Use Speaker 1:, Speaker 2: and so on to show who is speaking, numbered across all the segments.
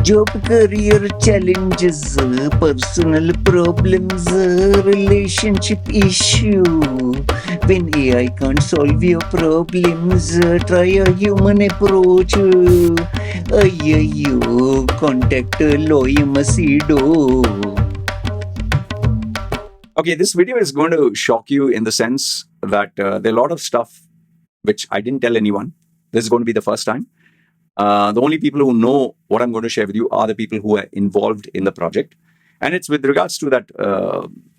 Speaker 1: Job, career challenges, personal problems, relationship issue. When AI can't solve your problems, try a human approach. Ayyo, contact Loy Machedo.
Speaker 2: Okay, this video is going to shock you in the sense that there are a lot of stuff which I didn't tell anyone. This is going to be the first time. The only people who know what I'm going to share with you are the people who are involved in the project. And it's with regards to that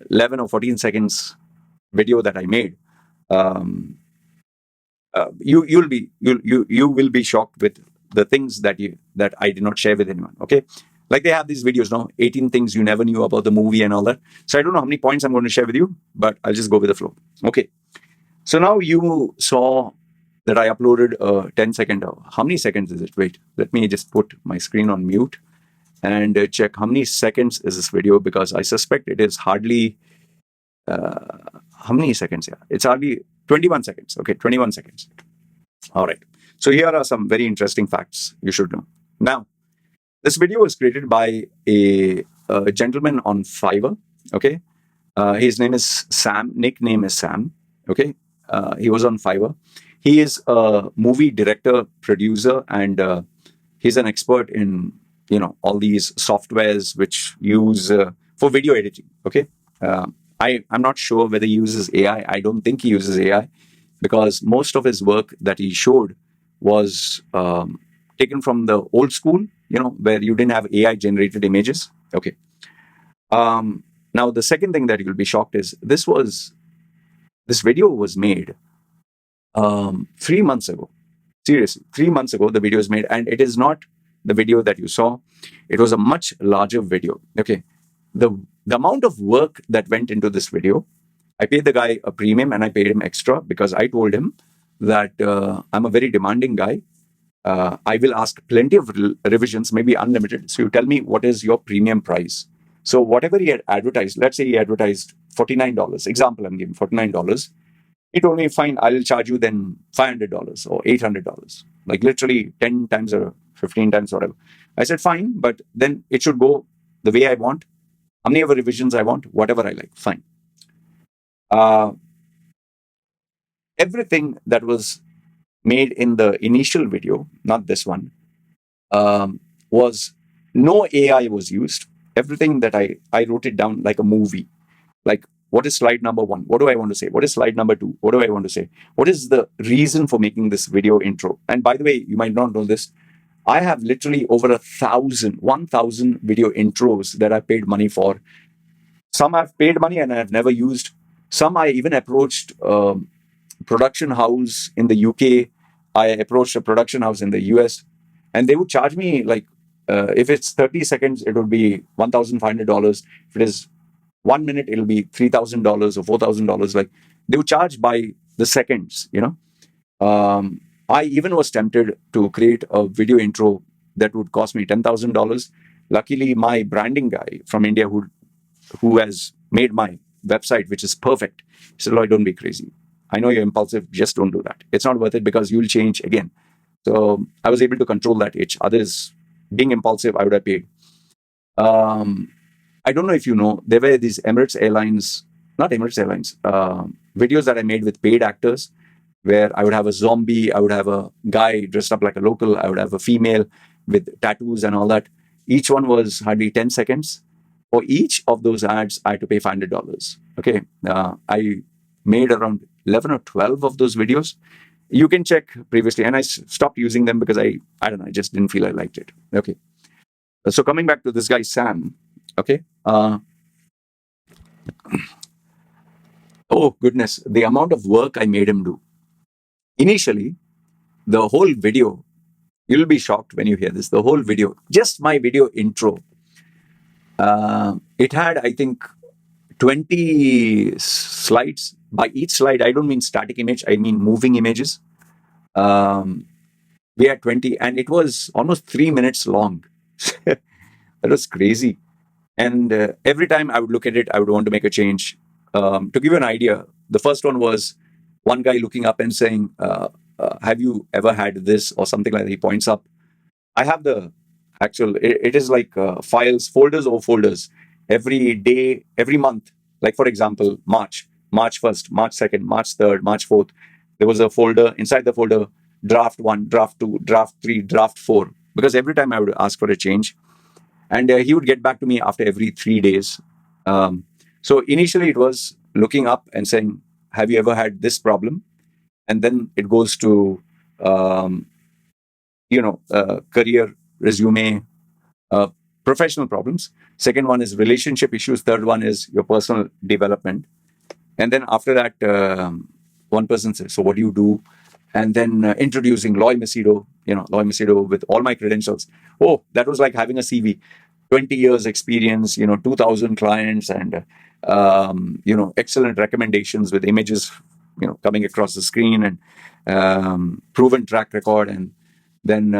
Speaker 2: 11 or 14 seconds video that I made. You will be shocked with the things that I did not share with anyone. Okay, like they have these videos now, 18 things you never knew about the movie and all that. So I don't know how many points I'm going to share with you, but I'll just go with the flow. Okay, so now you saw that I uploaded a 10-second. How many seconds is it? Wait, let me just put my screen on mute and check how many seconds is this video, because I suspect it is hardly how many seconds? Yeah, it's hardly 21 seconds. Okay, 21 seconds. All right. So here are some very interesting facts you should know. Now, this video was created by a gentleman on Fiverr. Okay, his name is Sam. Nickname is Sam. Okay, he was on Fiverr. He is a movie director, producer, and he's an expert in all these softwares which use for video editing. Okay, I'm not sure whether he uses AI. I don't think he uses AI, because most of his work that he showed was taken from the old school, where you didn't have AI generated images. Okay. Now the second thing that you'll be shocked is this video was made 3 months ago. Seriously, 3 months ago the video was made, and it is not the video that you saw. It was a much larger video. Okay, the amount of work that went into this video, I paid the guy a premium and I paid him extra because I told him that I'm a very demanding guy. I will ask plenty of revisions, maybe unlimited. So you tell me what is your premium price. So whatever he had advertised, let's say he advertised $49. Example, I'm giving $49. He told me, fine, I'll charge you then $500 or $800, like literally 10 times or 15 times, whatever. I said, fine, but then it should go the way I want, how many ever revisions I want, whatever I like, fine. Everything that was made in the initial video, not this one, was no AI was used. Everything that I wrote it down like a movie. Like, what is slide number 1? What do I want to say? What is slide number 2? What do I want to say? What is the reason for making this video intro? And by the way, you might not know this, I have literally over 1,000 video intros that I paid money for. Some I've paid money and I've never used. Some I even approached production house in the UK. I approached a production house in the US, and they would charge me like, if it's 30 seconds, it would be $1,500. If it is 1 minute, it'll be $3,000 or $4,000. Like, they would charge by the seconds, I even was tempted to create a video intro that would cost me $10,000. Luckily, my branding guy from India who has made my website, which is perfect, he said, Loy, don't be crazy. I know you're impulsive, just don't do that. It's not worth it because you'll change again. So I was able to control that itch. Others, being impulsive, I would have paid. I don't know if you know, there were these Emirates Airlines, videos that I made with paid actors, where I would have a zombie, I would have a guy dressed up like a local, I would have a female with tattoos and all that. Each one was hardly 10 seconds. For each of those ads, I had to pay $500. Okay, I made around 11 or 12 of those videos. You can check previously, and I stopped using them because I don't know, I just didn't feel I liked it. Okay, so coming back to this guy Sam. Okay, oh goodness, the amount of work I made him do. Initially, the whole video, you'll be shocked when you hear this. The whole video, just my video intro, it had, I think, 20 slides. By each slide, I don't mean static image, I mean moving images. We had 20, and it was almost 3 minutes long. That was crazy. And every time I would look at it, I would want to make a change. To give you an idea, the first one was one guy looking up and saying, have you ever had this or something like that? He points up. I have the It is like files, folders over folders. Every day, every month. Like for example, March 1st, March 2nd, March 3rd, March 4th. There was a folder. Inside the folder, draft 1, draft 2, draft 3, draft 4. Because every time I would ask for a change, and he would get back to me after every 3 days. So initially, it was looking up and saying, "Have you ever had this problem?" And then it goes to um, career, resume, uh, professional problems. Second one is relationship issues. Third one is your personal development. And then after that, one person says, "So what do you do?" And then introducing Loy Machedo, Loy Machedo with all my credentials. Oh, that was like having a CV, 20 years experience, 2,000 clients, and excellent recommendations with images, coming across the screen, and proven track record. And then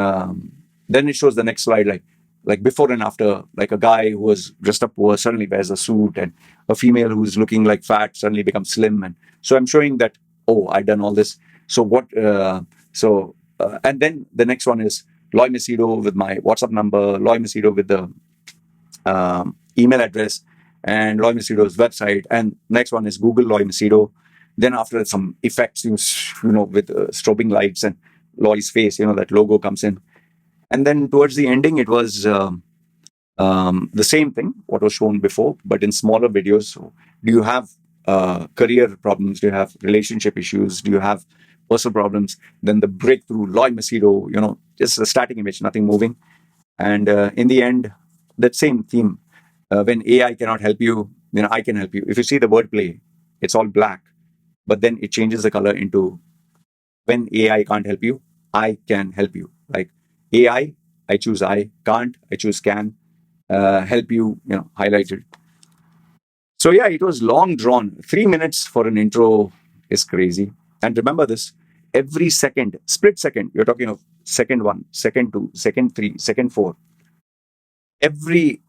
Speaker 2: it shows the next slide, like before and after, like a guy who was dressed up poor suddenly wears a suit, and a female who's looking like fat suddenly becomes slim. And so I'm showing that, oh, I've done all this. So what? And then the next one is Loy Machedo with my WhatsApp number, Loy Machedo with the email address, and Loy Machedo's website. And next one is Google Loy Machedo. Then after that, some effects, with strobing lights and Loy's face, that logo comes in. And then towards the ending, it was the same thing, what was shown before, but in smaller videos. So do you have career problems? Do you have relationship issues? Do you have personal problems? Then the breakthrough, Loy Machedo, just a static image, nothing moving. And in the end, that same theme. When AI cannot help you, I can help you. If you see the wordplay, it's all black, but then it changes the color into, when AI can't help you, I can help you. Like AI, I choose I, can't, I choose can, help you, highlighted. So yeah, it was long drawn. 3 minutes for an intro is crazy. And remember this, every second, split second, you're talking of second 1, second 2, second 3, second 4, every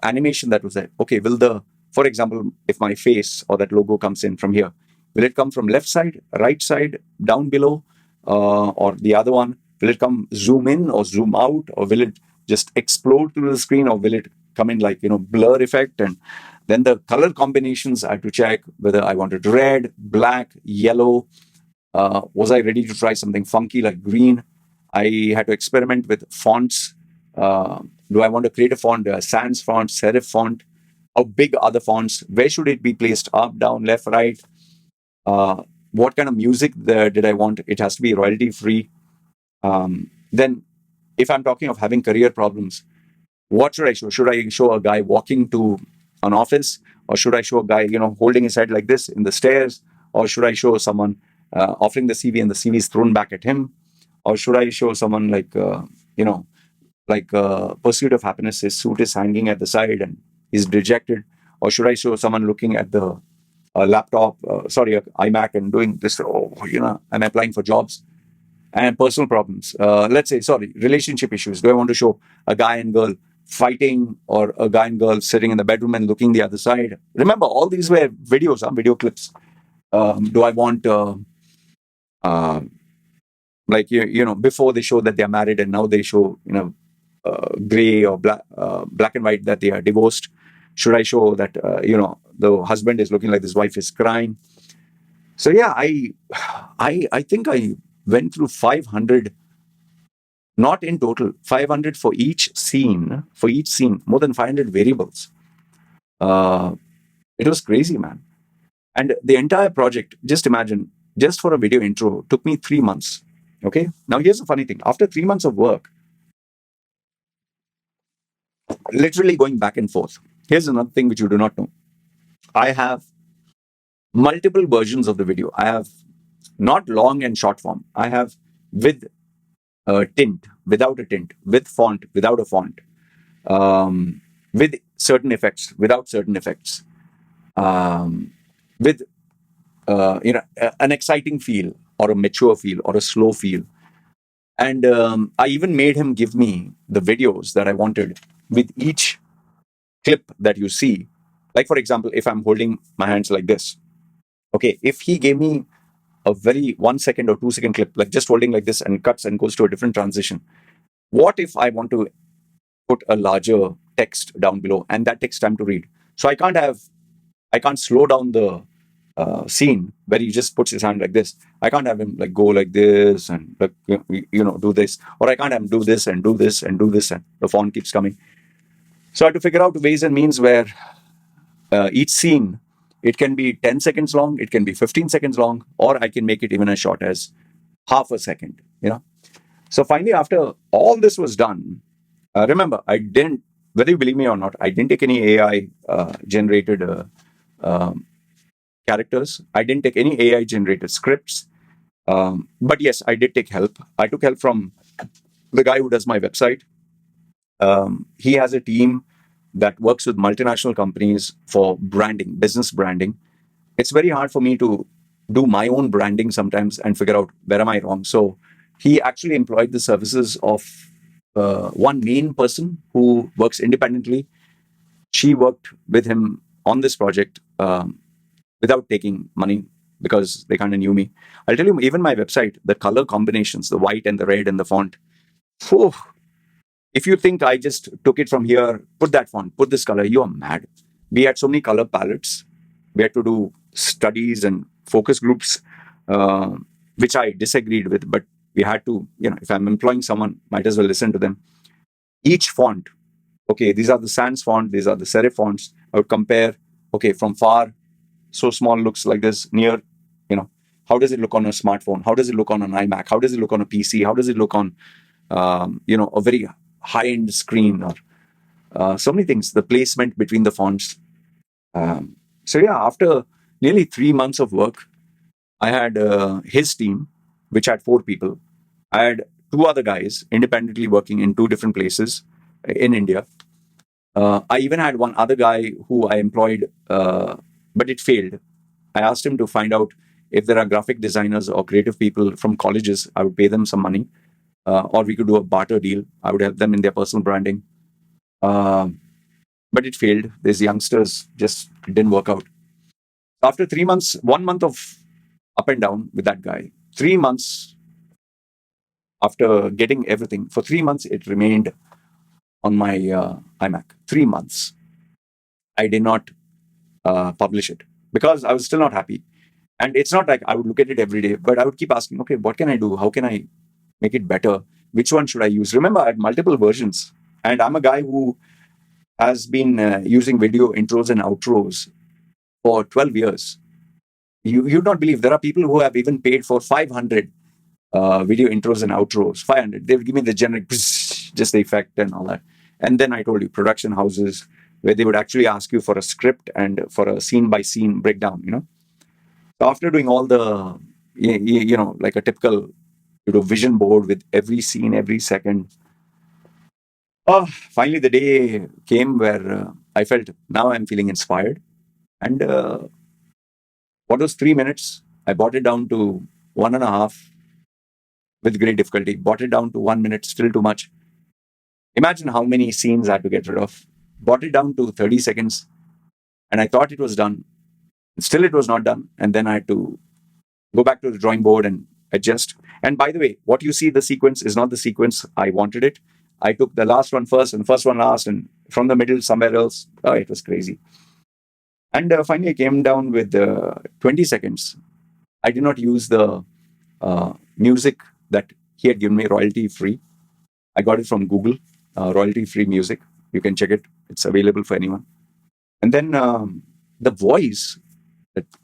Speaker 2: animation that was there. Okay, for example, if my face or that logo comes in from here, will it come from left side, right side, down below, or the other one? Will it come zoom in or zoom out, or will it just explode through the screen, or will it come in like, blur effect? And then the color combinations, I had to check whether I wanted red, black, yellow. Was I ready to try something funky like green? I had to experiment with fonts. Do I want to create a font, a sans font, serif font? How big are the fonts? Where should it be placed? Up, down, left, right? What kind of music did I want? It has to be royalty free. Then, if I'm talking of having career problems, what should I show? Should I show a guy walking to an office, or should I show a guy, holding his head like this in the stairs, or should I show someone offering the CV and the CV is thrown back at him, or should I show someone like Pursuit of Happiness, his suit is hanging at the side and he's dejected, or should I show someone looking at the laptop, iMac, and doing this? I'm applying for jobs. And personal problems. Let's say, relationship issues. Do I want to show a guy and girl fighting, or a guy and girl sitting in the bedroom and looking the other side? Remember, all these were videos, video clips. Do I want, before they show that they are married, and now they show, gray or black and white, that they are divorced? Should I show that, the husband is looking like his wife is crying? So yeah, I think I went through 500, not in total, 500 for each scene, more than 500 variables. It was crazy, man. And the entire project, just imagine, just for a video intro, took me 3 months. Okay. Now here's the funny thing. After 3 months of work, literally going back and forth, here's another thing which you do not know. I have multiple versions of the video. I have not long and short form. I have with tint, without a tint, with font, without a font, with certain effects, without certain effects, with an exciting feel, or a mature feel, or a slow feel. And I even made him give me the videos that I wanted with each clip that you see. Like, for example, if I'm holding my hands like this, okay, if he gave me a very 1 second or 2 second clip, like just holding like this, and cuts and goes to a different transition. What if I want to put a larger text down below, and that takes time to read. So I can't slow down the scene where he just puts his hand like this. I can't have him like go like this and like, do this, or I can't have him do this and do this and do this, and the font keeps coming. So I had to figure out ways and means where each scene, it can be 10 seconds long, it can be 15 seconds long, or I can make it even as short as half a second. So finally, after all this was done, remember, I didn't, whether you believe me or not, I didn't take any AI generated characters. I didn't take any AI generated scripts. But yes, I did take help. I took help from the guy who does my website. He has a team that works with multinational companies for branding, business branding. It's very hard for me to do my own branding sometimes and figure out where am I wrong. So he actually employed the services of one main person who works independently. She worked with him on this project without taking money because they kind of knew me. I'll tell you, even my website, the color combinations, the white and the red and the font, whew, if you think I just took it from here, put that font, put this color, you are mad. We had so many color palettes. We had to do studies and focus groups, which I disagreed with, but we had to, if I'm employing someone, might as well listen to them. Each font, okay, these are the sans font, these are the serif fonts. I would compare, okay, from far, so small looks like this, near, how does it look on a smartphone? How does it look on an iMac? How does it look on a PC? How does it look on, a very high-end screen, or so many things, the placement between the fonts. So yeah, after nearly 3 months of work, I had his team, which had 4 people. I had 2 other guys independently working in 2 different places in India. I even had one other guy who I employed, but it failed. I asked him to find out if there are graphic designers or creative people from colleges. I would pay them some money, or we could do a barter deal. I would help them in their personal branding. But it failed. These youngsters just didn't work out. After 3 months, 1 month of up and down with that guy, 3 months after getting everything, for 3 months it remained on my iMac. 3 months. I did not publish it because I was still not happy. And it's not like I would look at it every day, but I would keep asking, okay, what can I do? How can I make it better? Which one should I use? Remember, I had multiple versions. And I'm a guy who has been using video intros and outros for 12 years. You'd not believe there are people who have even paid for 500 video intros and outros. 500. They would give me the generic, just the effect and all that. And then I told you, production houses where they would actually ask you for a script and for a scene by scene breakdown, So after doing all the, like a typical vision board with every scene, every second, finally the day came where I felt now I'm feeling inspired. And what was 3 minutes? I brought it down to 1.5 with great difficulty. Brought it down to 1 minute, still too much. Imagine how many scenes I had to get rid of. Brought it down to 30 seconds. And I thought it was done. Still, it was not done. And then I had to go back to the drawing board and adjust. And by the way, what you see, the sequence is not the sequence I wanted it. I took the last one first and the first one last, and from the middle somewhere else. Oh, it was crazy. And finally, I came down with 20 seconds. I did not use the music that he had given me royalty free. I got it from Google, royalty free music. You can check it. It's available for anyone. And then the voice,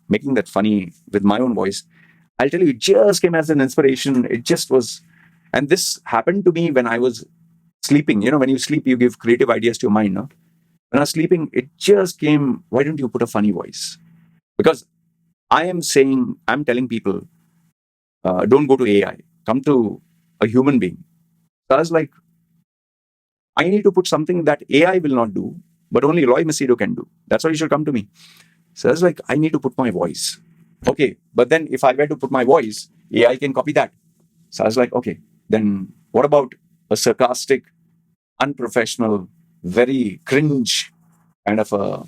Speaker 2: making that funny with my own voice, I'll tell you, it just came as an inspiration. It just was. And this happened to me when I was sleeping. When you sleep, you give creative ideas to your mind. No? When I was sleeping, it just came, why don't you put a funny voice? Because I'm telling people, don't go to AI, come to a human being. So I was like, I need to put something that AI will not do, but only Loy Machedo can do. That's why you should come to me. So I was like, I need to put my voice. Okay, but then if I were to put my voice, AI can copy that. So I was like, okay, then what about a sarcastic, unprofessional, very cringe kind of a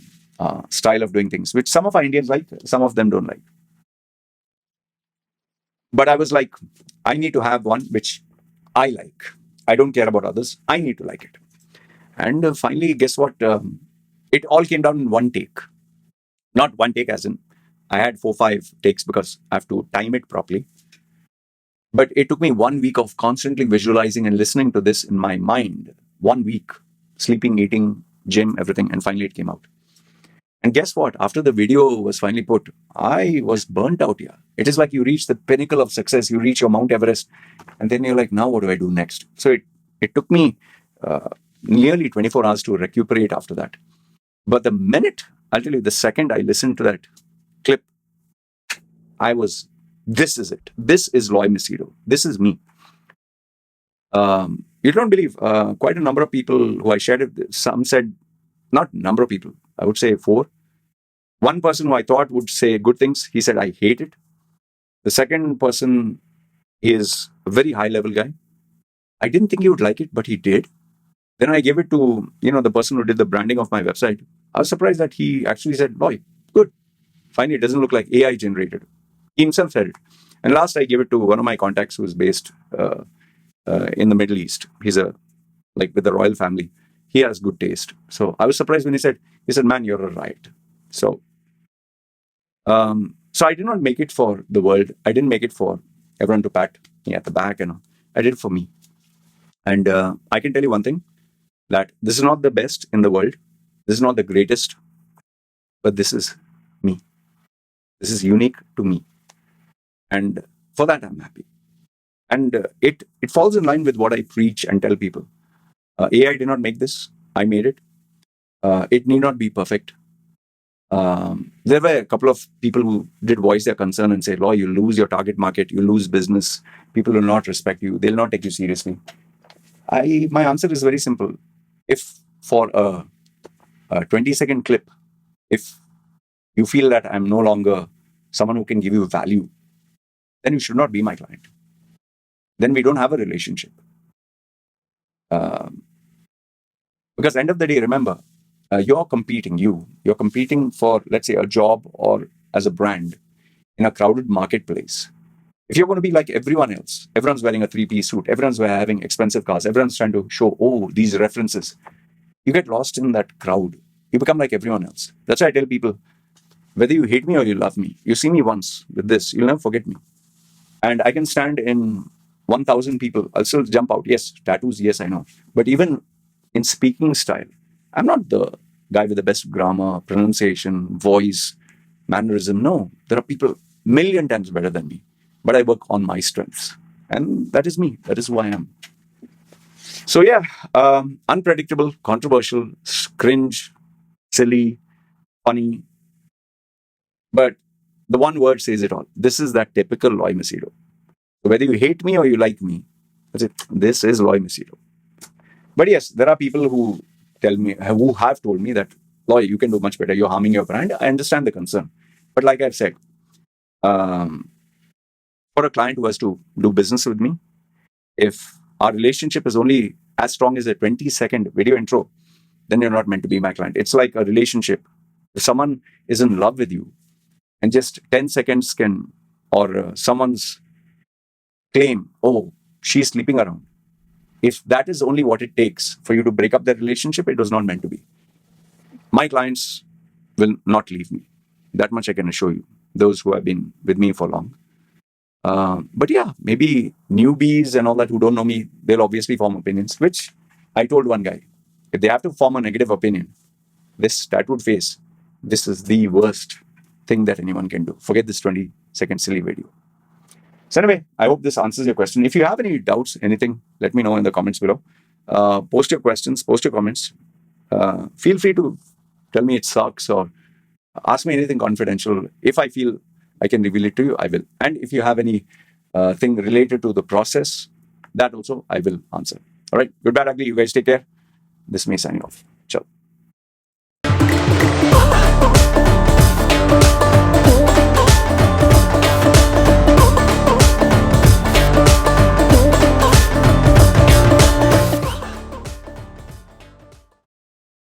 Speaker 2: style of doing things, which some of our Indians like, some of them don't like. But I was like, I need to have one which I like. I don't care about others. I need to like it. And finally, guess what? It all came down in one take. Not one take, as in I had 4-5 takes because I have to time it properly. But it took me 1 week of constantly visualizing and listening to this in my mind. 1 week, sleeping, eating, gym, everything, and finally it came out. And guess what? After the video was finally put, I was burnt out here. It is like you reach the pinnacle of success, you reach your Mount Everest, and then you're like, now what do I do next? So it took me nearly 24 hours to recuperate after that. But the minute, I'll tell you, the second I listened to that clip, I was, this is it. This is Loy Machedo. This is me. You don't believe, quite a number of people who I shared it, some said, not number of people, I would say 4. One person who I thought would say good things, he said, I hate it. The second person is a very high level guy. I didn't think he would like it, but he did. Then I gave it to, the person who did the branding of my website. I was surprised that he actually said, Loy, good. Finally, it doesn't look like AI generated. He himself said it. And last, I gave it to one of my contacts who is based in the Middle East. He's with the royal family. He has good taste. So I was surprised when he said, man, you're a riot. So I did not make it for the world. I didn't make it for everyone to pat me at the back. I did it for me. And I can tell you one thing, that this is not the best in the world. This is not the greatest, but this is me. This is unique to me. And for that, I'm happy. And it falls in line with what I preach and tell people. AI did not make this. I made it. It need not be perfect. There were a couple of people who did voice their concern and say, Loy, you lose your target market, you lose business, people will not respect you, they'll not take you seriously. My answer is very simple. If for a 20-second clip, if you feel that I'm no longer someone who can give you value, then you should not be my client. Then we don't have a relationship. Because at the end of the day, remember, you're competing for, let's say, a job or as a brand in a crowded marketplace. If you're going to be like everyone else, everyone's wearing a 3-piece suit, everyone's having expensive cars, everyone's trying to show, these references, you get lost in that crowd. You become like everyone else. That's why I tell people, whether you hate me or you love me, you see me once with this, you'll never forget me. And I can stand in 1,000 people, I'll still jump out. Yes, tattoos, yes, I know. But even in speaking style, I'm not the guy with the best grammar, pronunciation, voice, mannerism. No, there are people million times better than me. But I work on my strengths. And that is me. That is who I am. So yeah, unpredictable, controversial, cringe, silly, funny. But the one word says it all. This is that typical Loy Machedo. So whether you hate me or you like me, that's it. This is Loy Machedo. But yes, there are people who have told me that, Loy, you can do much better. You're harming your brand. I understand the concern. But like I've said, for a client who has to do business with me, if our relationship is only as strong as a 20-second video intro, then you're not meant to be my client. It's like a relationship. If someone is in love with you and just 10 seconds or someone's claim, she's sleeping around. If that is only what it takes for you to break up that relationship, it was not meant to be. My clients will not leave me. That much I can assure you, those who have been with me for long. But yeah, maybe newbies and all that who don't know me, they'll obviously form opinions, which I told one guy, if they have to form a negative opinion, this tattooed face, this is the worst thing that anyone can do. Forget this 20-second silly video. So anyway, I hope this answers your question. If you have any doubts, anything, let me know in the comments below. Post your questions, post your comments. Feel free to tell me it sucks or ask me anything confidential. If I feel I can reveal it to you, I will. And if you have any thing related to the process, that also I will answer. All right. Good, bad, ugly. You guys take care. This is me signing off.